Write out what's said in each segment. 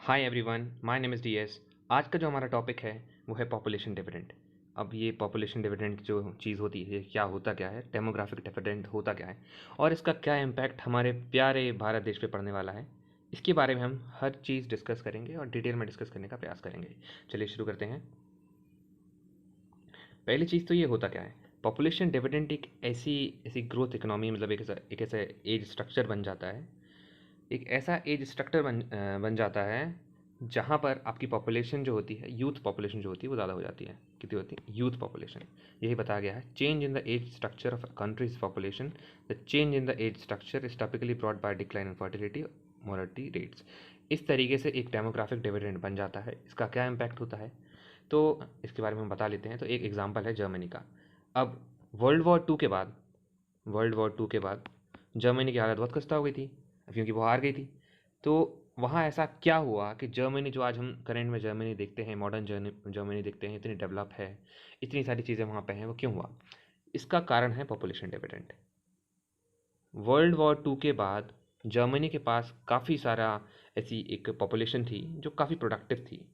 Hi everyone, my name is DS. आज का जो हमारा टॉपिक है वो है पॉपुलेशन डिविडेंड। अब ये पॉपुलेशन डिविडेंड जो चीज़ होती है, क्या होता क्या है, डेमोग्राफिक डिविडेंड होता क्या है और इसका क्या इम्पैक्ट हमारे प्यारे भारत देश पे पड़ने वाला है, इसके बारे में हम हर चीज़ डिस्कस करेंगे और डिटेल में डिस्कस करने का प्रयास करेंगे। चलिए शुरू करते हैं। पहली चीज़ तो ये होता क्या है, पॉपुलेशन डिविडेंड एक ऐसी ऐसी ग्रोथ इकोनॉमी, मतलब एक ऐसा एज स्ट्रक्चर बन जाता है, एक ऐसा एज स्ट्रक्चर बन जाता है जहाँ पर आपकी पॉपुलेशन जो होती है, यूथ पॉपुलेशन जो होती है वो ज़्यादा हो जाती है। कितनी होती है? Youth population. यही बताया गया है, change in the age structure of countries population, the change in the age structure is typically brought by decline in fertility mortality rates. इस तरीके से एक डेमोग्राफिक डिविडेंड बन जाता है। इसका क्या इम्पैक्ट होता है तो इसके बारे में हम बता लेते हैं। तो एक एग्जाम्पल है जर्मनी का। अब वर्ल्ड वॉर टू के बाद जर्मनी की हालत बहुत खस्ता हो गई थी, क्योंकि वो हार गई थी। तो वहाँ ऐसा क्या हुआ कि जर्मनी जो आज हम करेंट में जर्मनी देखते हैं, मॉडर्न जर्मनी देखते हैं, इतनी डेवलप है, इतनी सारी चीज़ें वहाँ पे हैं, वो क्यों हुआ? इसका कारण है population dividend. World war two के बाद जर्मनी के पास काफ़ी सारा ऐसी एक पॉपुलेशन थी जो काफ़ी प्रोडक्टिव थी।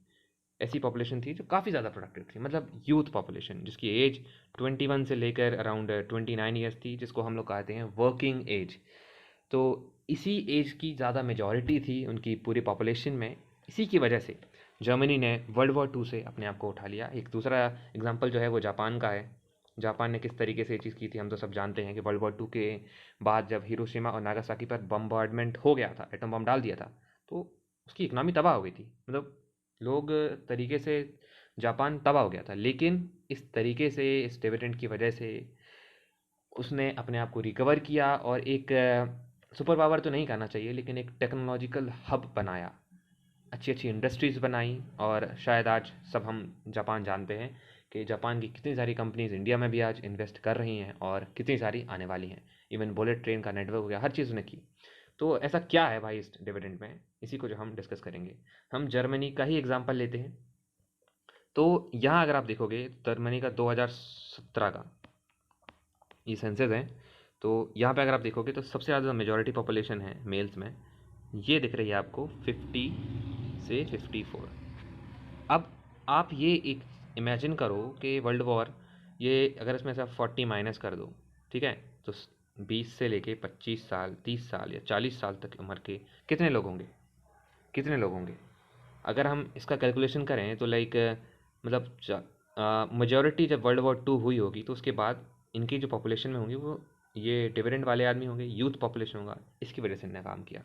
ऐसी पॉपुलेशन थी जो काफ़ी ज़्यादा प्रोडक्टिव थी, मतलब यूथ पॉपुलेशन जिसकी एज 21 से लेकर अराउंड 29 ईयर्स थी, जिसको हम लोग कहते हैं वर्किंग एज। तो इसी एज की ज़्यादा मेजॉरिटी थी उनकी पूरी पॉपुलेशन में। इसी की वजह से जर्मनी ने वर्ल्ड वॉर टू से अपने आप को उठा लिया। एक दूसरा एग्जांपल जो है वो जापान का है। जापान ने किस तरीके से ये चीज़ की थी हम तो सब जानते हैं कि वर्ल्ड वॉर टू के बाद जब हिरोशिमा और नागासाकी पर बम्बार्डमेंट हो गया था, एटम बम डाल दिया था, तो उसकी इकनॉमी तबाह हो गई थी। मतलब लोग तरीके से, जापान तबाह हो गया था। लेकिन इस तरीके से, इस डिविडेंड की वजह से उसने अपने आप को रिकवर किया और एक सुपर पावर तो नहीं कहना चाहिए, लेकिन एक टेक्नोलॉजिकल हब बनाया, अच्छी अच्छी इंडस्ट्रीज़ बनाई। और शायद आज सब हम जापान जानते हैं कि जापान की कितनी सारी कंपनीज इंडिया में भी आज इन्वेस्ट कर रही हैं और कितनी सारी आने वाली हैं। इवन बुलेट ट्रेन का नेटवर्क हो गया, हर चीज़ उसने की। तो ऐसा क्या है भाई इस डिविडेंड में, इसी को जो हम डिस्कस करेंगे। हम जर्मनी का ही एग्जांपल लेते हैं। तो यहाँ अगर आप देखोगे जर्मनी का 2017 का ये सेंसस है। तो यहाँ पे अगर आप देखोगे तो सबसे ज़्यादा मेजॉरिटी पॉपुलेशन है मेल्स में, ये दिख रही है आपको 50 से 54। अब आप ये एक इमेजिन करो कि वर्ल्ड वॉर, ये अगर इसमें से आप 40 माइनस कर दो, ठीक है, तो 20 से लेके 25 साल, 30 साल या 40 साल तक उम्र के कितने लोग होंगे? कितने लोग होंगे? अगर हम इसका कैलकुलेशन करें तो लाइक, मतलब मेजॉरिटी जब वर्ल्ड वॉर टू हुई होगी तो उसके बाद इनकी जो पॉपुलेशन में होंगी वो ये डिविडेंड वाले आदमी होंगे, यूथ पॉपुलेशन होगा। इसकी वजह से इन्होंने काम किया।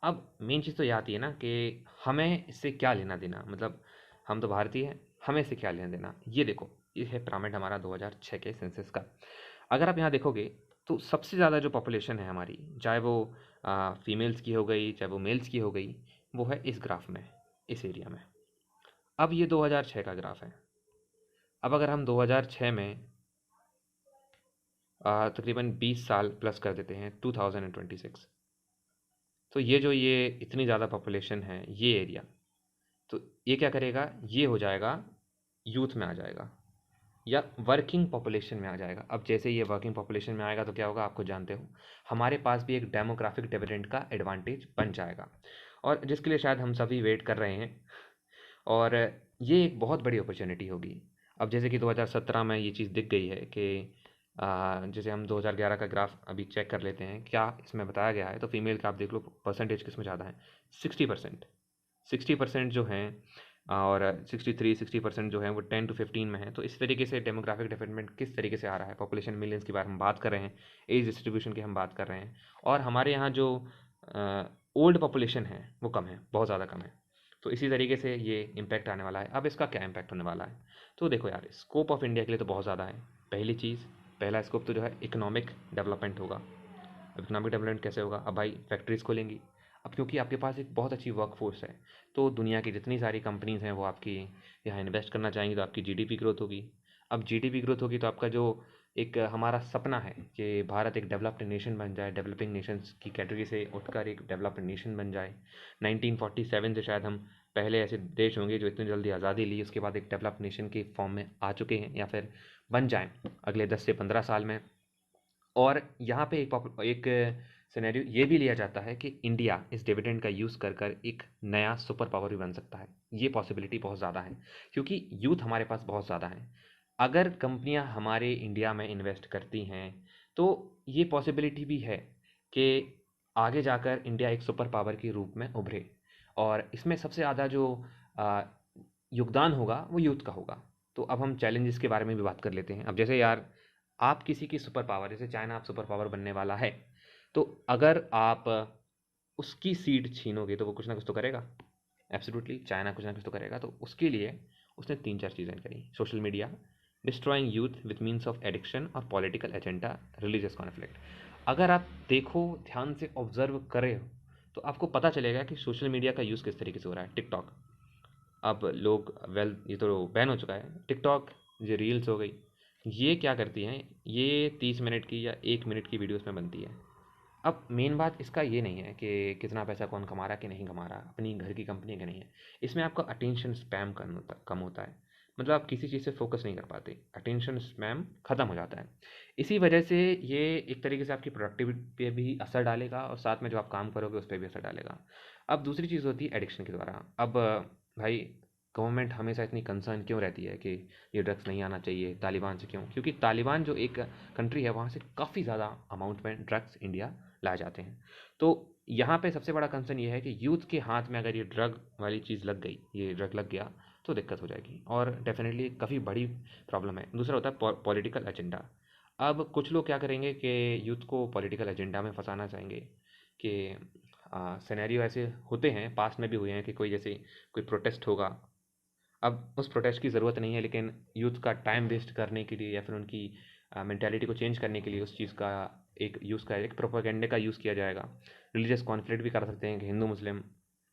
अब मेन चीज़ तो ये आती है ना कि हमें इससे क्या लेना देना, मतलब हम तो भारतीय हैं, हमें इससे क्या लेना देना। ये देखो, ये है पिरामिड हमारा 2006 के सेंसस का। अगर आप यहाँ देखोगे तो सबसे ज़्यादा जो पॉपुलेशन है हमारी, चाहे वो फीमेल्स की हो गई, चाहे वो मेल्स की हो गई, वो है इस ग्राफ में, इस एरिया में। अब ये 2006 का ग्राफ है। अब अगर हम 2006 में तकरीबन 20 साल प्लस कर देते हैं, 2026, तो ये इतनी ज़्यादा पॉपुलेशन है, ये एरिया, तो ये क्या करेगा, ये हो जाएगा, यूथ में आ जाएगा या वर्किंग पॉपुलेशन में आ जाएगा। अब जैसे ये वर्किंग पॉपुलेशन में आएगा तो क्या होगा, आपको जानते हो, हमारे पास भी एक डेमोग्राफिक डिविडेंड का एडवांटेज बन जाएगा, और जिसके लिए शायद हम सभी वेट कर रहे हैं। और ये एक बहुत बड़ी अपॉर्चुनिटी होगी। अब जैसे कि 2017 में ये चीज़ दिख गई है कि जैसे हम 2011 का ग्राफ अभी चेक कर लेते हैं, क्या इसमें बताया गया है। तो फीमेल का आप देख लो परसेंटेज किस में ज़्यादा है, 60%। 60% जो हैं, और 63-60% जो है वो 10 to 15 में है। तो इस तरीके से डेमोग्राफिक डेवलपमेंट किस तरीके से आ रहा है, पॉपुलेशन मिलियंस की बात हम बात कर रहे हैं, एज डिस्ट्रीब्यूशन की हम बात कर रहे हैं, और हमारे यहाँ जो ओल्ड पॉपुलेशन है वो कम है, बहुत ज़्यादा कम है। तो इसी तरीके से ये इम्पैक्ट आने वाला है। अब इसका क्या इम्पैक्ट होने वाला है, तो देखो यार, स्कोप ऑफ इंडिया के लिए तो बहुत ज़्यादा है। पहली चीज़, पहला स्कोप तो जो है इकोनॉमिक डेवलपमेंट होगा। अब इकोनॉमिक डेवलपमेंट कैसे होगा? अब भाई फैक्ट्रीज़ खोलेंगी। अब क्योंकि आपके पास एक बहुत अच्छी वर्कफोर्स है, तो दुनिया की जितनी सारी कंपनीज़ हैं वो आपकी यहाँ इन्वेस्ट करना चाहेंगी, तो आपकी जीडीपी ग्रोथ होगी। अब जीडीपी ग्रोथ होगी तो आपका जो एक हमारा सपना है कि भारत एक डेवलप्ड नेशन बन जाए, डेवलपिंग नेशंस की कैटेगरी से उठकर एक डेवलप्ड नेशन बन जाए। 1947 से शायद हम पहले ऐसे देश होंगे जो इतनी जल्दी आज़ादी ली उसके बाद एक डेवलप्ड नेशन के फॉर्म में आ चुके हैं या फिर बन जाएं अगले 10 से 15 साल में। और यहाँ पे एक सिनेरियो ये भी लिया जाता है कि इंडिया इस डिविडेंड का यूज़ कर कर एक नया सुपर पावर भी बन सकता है। ये पॉसिबिलिटी बहुत ज़्यादा है, क्योंकि यूथ हमारे पास बहुत ज़्यादा है। अगर कंपनियां हमारे इंडिया में इन्वेस्ट करती हैं, तो ये पॉसिबिलिटी भी है कि आगे जाकर इंडिया एक सुपर पावर के रूप में उभरे। और इसमें सबसे ज़्यादा जो आ, योगदान होगा वो यूथ का होगा। तो अब हम चैलेंजेस के बारे में भी बात कर लेते हैं। अब जैसे यार, आप किसी की सुपर पावर, जैसे चाइना आप सुपर पावर बनने वाला है, तो अगर आप उसकी सीट छीनोगे तो वो कुछ ना कुछ तो करेगा। एब्सोल्युटली चाइना कुछ ना कुछ तो करेगा। तो उसके लिए उसने तीन चार चीज़ें करी: social media, destroying youth with means of addiction, और पॉलिटिकल एजेंडा, रिलीजियस कॉन्फ्लिक्ट। अगर आप देखो, ध्यान से ऑब्जर्व करें, तो आपको पता चलेगा कि सोशल मीडिया का यूज़ किस तरीके से हो रहा है। टिकटॉक, अब लोग, वेल ये तो बैन हो चुका है टिकटॉक। ये रील्स हो गई, ये क्या करती हैं, ये 30 मिनट की या 1 मिनट की वीडियोस में बनती है। अब मेन बात इसका ये नहीं है कि कितना पैसा कौन कमा रहा है कि नहीं कमा रहा, अपनी घर की कंपनी का नहीं है। इसमें आपका अटेंशन स्पैम कम होता है। मतलब आप किसी चीज़ से फोकस नहीं कर पाते, अटेंशन स्पैम ख़त्म हो जाता है। इसी वजह से ये एक तरीके से आपकी प्रोडक्टिविटी पे भी असर डालेगा, और साथ में जो आप काम करोगे उस पर भी असर डालेगा। अब दूसरी चीज़ होती है एडिक्शन के द्वारा। अब भाई, गवर्नमेंट हमेशा इतनी कंसर्न क्यों रहती है कि ये ड्रग्स नहीं आना चाहिए, तालिबान से क्यों? क्योंकि तालिबान जो एक कंट्री है, वहाँ से काफ़ी ज़्यादा अमाउंट में ड्रग्स इंडिया लाए जाते हैं। तो यहाँ पे सबसे बड़ा कंसर्न ये है कि यूथ के हाथ में अगर ये ड्रग वाली चीज़ लग गई, ये ड्रग लग गया, तो दिक्कत हो जाएगी, और डेफिनेटली काफ़ी बड़ी प्रॉब्लम है। दूसरा होता है पॉलिटिकल एजेंडा। अब कुछ लोग क्या करेंगे कि यूथ को पॉलिटिकल एजेंडा में फंसाना चाहेंगे कि सिनेरियो ऐसे होते हैं, पास्ट में भी हुए हैं कि कोई जैसे कोई प्रोटेस्ट होगा। अब उस प्रोटेस्ट की ज़रूरत नहीं है, लेकिन यूथ का टाइम वेस्ट करने के लिए या फिर उनकी मेंटालिटी को चेंज करने के लिए उस चीज़ का एक प्रोपेगेंडे का यूज़ किया जाएगा। रिलीजियस कॉन्फ्लिक्ट भी कर सकते हैं कि हिंदू मुस्लिम,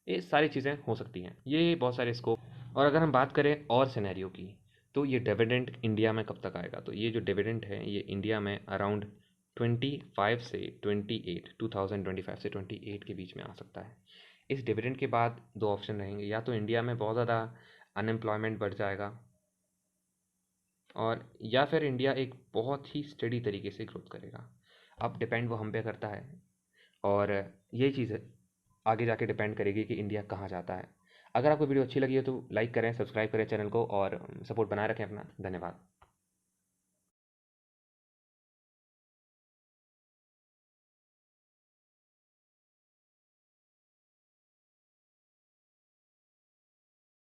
ये सारी चीज़ें हो सकती हैं। ये बहुत सारे स्कोप। और अगर हम बात करें और सिनेरियो की, तो ये डिविडेंड इंडिया में कब तक आएगा? तो ये जो डिविडेंड है, ये इंडिया में अराउंड 25 से 28, 2025 से 28 के बीच में आ सकता है। इस डिविडेंड के बाद दो ऑप्शन रहेंगे: या तो इंडिया में बहुत ज़्यादा अनएम्प्लॉयमेंट बढ़ जाएगा, और या फिर इंडिया एक बहुत ही स्टडी तरीके से ग्रोथ करेगा। अब डिपेंड वो हम पे करता है, और ये चीज़ आगे जाके डिपेंड करेगी कि इंडिया कहाँ जाता है। अगर आपको वीडियो अच्छी लगी हो तो लाइक करें, सब्सक्राइब करें चैनल को, और सपोर्ट बनाए रखें अपना। धन्यवाद।